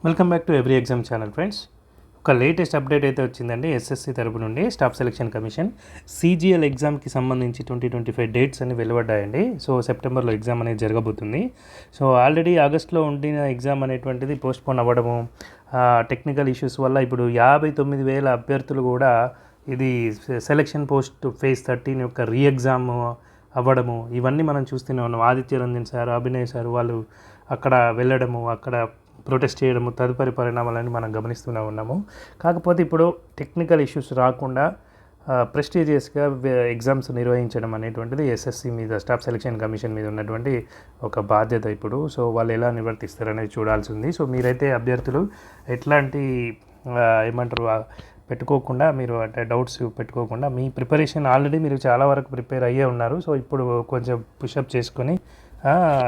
Welcome back to every exam channel friends. ఒక latest update అయితే వచ్చిందండి ఎస్ఎస్సి తరపు నుండి స్టాఫ్ సెలక్షన్ కమిషన్ సీజీఎల్ ఎగ్జామ్కి సంబంధించి 2025 డేట్స్ అన్ని వెలువడ్డాయండి. సో సెప్టెంబర్లో ఎగ్జామ్ అనేది జరగబోతుంది. సో ఆల్రెడీ ఆగస్ట్లో ఉండిన ఎగ్జామ్ అనేటువంటిది పోస్ట్పోన్ అవ్వడము, టెక్నికల్ ఇష్యూస్ వల్ల ఇప్పుడు 59,000 అభ్యర్థులు కూడా ఇది సెలక్షన్ పోస్ట్ ఫేజ్ 13 యొక్క రీ ఎగ్జామ్ అవ్వడము, ఇవన్నీ మనం చూస్తూనే ఉన్నాం. ఆదిత్య రంజన్ సార్, అభినయ్ సార్ వాళ్ళు అక్కడ వెళ్ళడము, అక్కడ ప్రొటెస్ట్ చేయడము, తదుపరి పరిణామాలని మనం గమనిస్తూనే ఉన్నాము. కాకపోతే ఇప్పుడు టెక్నికల్ ఇష్యూస్ రాకుండా ప్రెస్టీజియస్గా ఎగ్జామ్స్ నిర్వహించడం అనేటువంటిది ఎస్ఎస్సి మీద, స్టాఫ్ సెలక్షన్ కమిషన్ మీద ఉన్నటువంటి ఒక బాధ్యత ఇప్పుడు. సో వాళ్ళు ఎలా నిర్వర్తిస్తారనేది చూడాల్సి ఉంది. సో మీరైతే అభ్యర్థులు ఎట్లాంటి ఏమంటారు పెట్టుకోకుండా, మీరు అంటే డౌట్స్ పెట్టుకోకుండా మీ ప్రిపరేషన్ ఆల్రెడీ మీరు చాలా వరకు ప్రిపేర్ అయ్యే ఉన్నారు. సో ఇప్పుడు కొంచెం పుషప్ చేసుకొని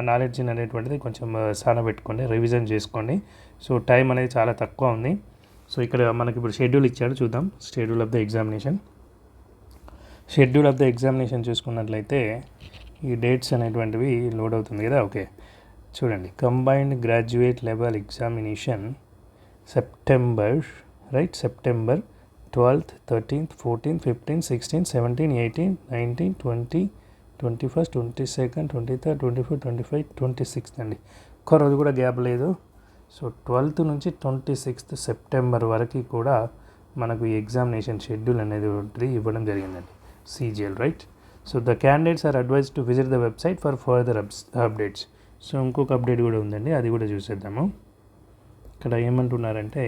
నాలెడ్జ్ అనేటువంటిది కొంచెం సానబెట్టుకోండి, రివిజన్ చేసుకోండి. సో టైం అనేది చాలా తక్కువ ఉంది. సో ఇక్కడ మనకి ఇప్పుడు షెడ్యూల్ ఇచ్చాడు, చూద్దాం. షెడ్యూల్ ఆఫ్ ద ఎగ్జామినేషన్ చూసుకున్నట్లయితే ఈ డేట్స్ అనేటువంటివి లోడ్ అవుతుంది కదా. ఓకే, చూడండి. Combined graduate level examination September 12th, 13th, 14th, 15th, 16th, 17th, 18th, 19th, 20, 21st, 22nd, 23rd, 24th, 25th, 26th అండి. ఒక్క రోజు కూడా గ్యాప్ లేదు. సో 12th నుంచి 26th సెప్టెంబర్ వరకు కూడా మనకు ఈ ఎగ్జామినేషన్ షెడ్యూల్ అనేది ఇవ్వడం జరిగిందండి CGL, right. So the candidates are advised to visit the website for further updates. So ఇంకొక అప్డేట్ కూడా ఉందండి, అది కూడా చూసేద్దాము. ఇక్కడ ఏమంటున్నారంటే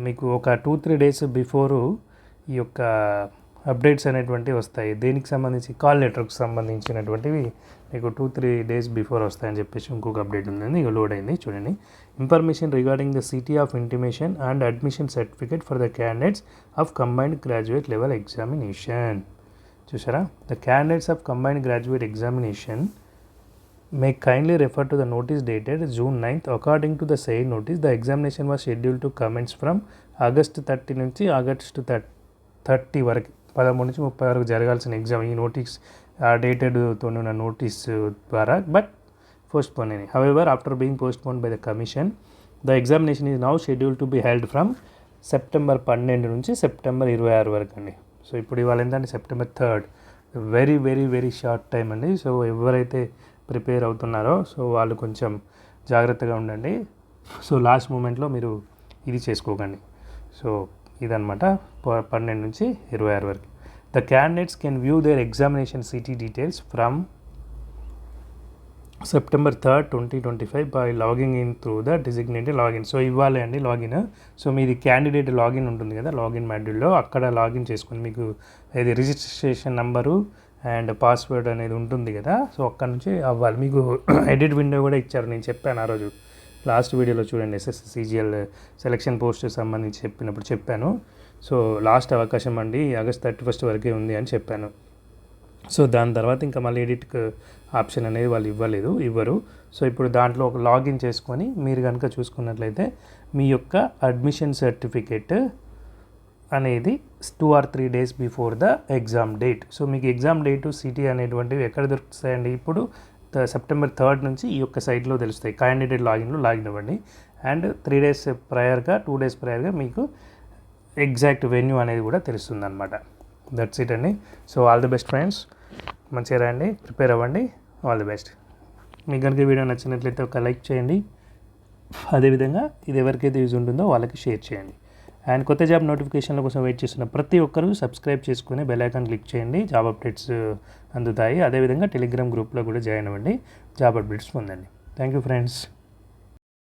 మీకు ఒక 2-3 డేస్ బిఫోరు ఈ యొక్క అప్డేట్స్ అనేటువంటివి వస్తాయి. దేనికి సంబంధించి? కాల్ లెటర్కి సంబంధించినటువంటివి మీకు 2-3 డేస్ బిఫోర్ వస్తాయని చెప్పేసి ఇంకొక అప్డేట్ ఉందండి. ఇక లోడ్ అయింది, చూడండి. Information regarding the city of intimation and admission certificate for the candidates of combined graduate level examination. చూసారా? The candidates of combined graduate examination may kindly refer to the notice dated June 9th. According to the said notice, the examination was scheduled to commence from August 30 నుంచి August 30 వరకు, 13 నుంచి 30 వరకు జరగాల్సిన exam ఈ notice డేటెడ్తో ఉన్న notice ద్వారా but postpone అయింది. However, after being postpone by the commission, the examination is now schedule to be held from September 12 నుంచి సెప్టెంబర్ 26 వరకు అండి. సో ఇప్పుడు ఇవాళ ఏంటంటే September 3rd, very very very short time అండి. సో ఎవరైతే ప్రిపేర్ అవుతున్నారో సో వాళ్ళు కొంచెం జాగ్రత్తగా ఉండండి. సో లాస్ట్ మూమెంట్లో మీరు ఇది చేసుకోకండి. సో ఇదనమాట 12 నుంచి 26 వరకు. The candidates can view their examination city details from September 3rd, 2025 by logging in through the designated login. So ఇవ్వాలి అండి లాగిన్. సో మీది క్యాండిడేట్ లాగిన్ ఉంటుంది కదా, లాగిన్ మాడ్యూల్లో అక్కడ లాగిన్ చేసుకొని మీకు ఇది రిజిస్ట్రేషన్ నెంబరు అండ్ పాస్వర్డ్ అనేది ఉంటుంది కదా. సో అక్కడ నుంచి అవ్వాలి. మీకు ఎడిట్ విండో కూడా ఇచ్చారు, నేను చెప్పాను ఆ రోజు లాస్ట్ వీడియోలో చూడండి. ఎస్ఎస్సి సీజీఎల్ సెలక్షన్ పోస్ట్ సంబంధించి చెప్పాను. సో లాస్ట్ అవకాశం అండి ఆగస్ట్ 31st వరకే ఉంది అని చెప్పాను. సో దాని తర్వాత ఇంకా మళ్ళీ ఎడిట్ ఆప్షన్ అనేది వాళ్ళు ఇవ్వరు. సో ఇప్పుడు దాంట్లో ఒక లాగిన్ చేసుకొని మీరు కనుక చూసుకున్నట్లయితే మీ యొక్క అడ్మిషన్ సర్టిఫికేట్ అనేది 2 or 3 days before the exam date. So మీకు ఎగ్జామ్ డేటు సిటీ అనేటువంటివి ఎక్కడ దొరుకుతాయండి? ఇప్పుడు September 3rd నుంచి ఈ యొక్క సైట్లో తెలుస్తాయి. క్యాండిడేట్ లాగిన్లో లాగిన్ అవ్వండి. అండ్ 3 డేస్ ప్రయర్గా, 2 డేస్ ప్రయర్గా మీకు ఎగ్జాక్ట్ వెన్యూ అనేది కూడా తెలుస్తుంది అనమాట. దట్స్ ఇట్ అండి. So all the best friends, మంచిగా రండి, ప్రిపేర్ అవ్వండి. All the best. మీకు కనుక వీడియో నచ్చినట్లయితే ఒక లైక్ చేయండి. అదేవిధంగా ఇది ఎవరికైతే యూజ్ ఉంటుందో వాళ్ళకి షేర్ చేయండి. అండ్ కొత్త జాబ్ నోటిఫికేషన్ల కోసం వెయిట్ చేస్తున్న ప్రతి ఒక్కరూ సబ్స్క్రైబ్ చేసుకుని బెల్ ఐకాన్ క్లిక్ చేయండి. జాబ్ అప్డేట్స్ అందుతాయి. అదేవిధంగా టెలిగ్రామ్ గ్రూప్లో కూడా జాయిన్ అవ్వండి, జాబ్ అప్డేట్స్ పొందండి. Thank you friends.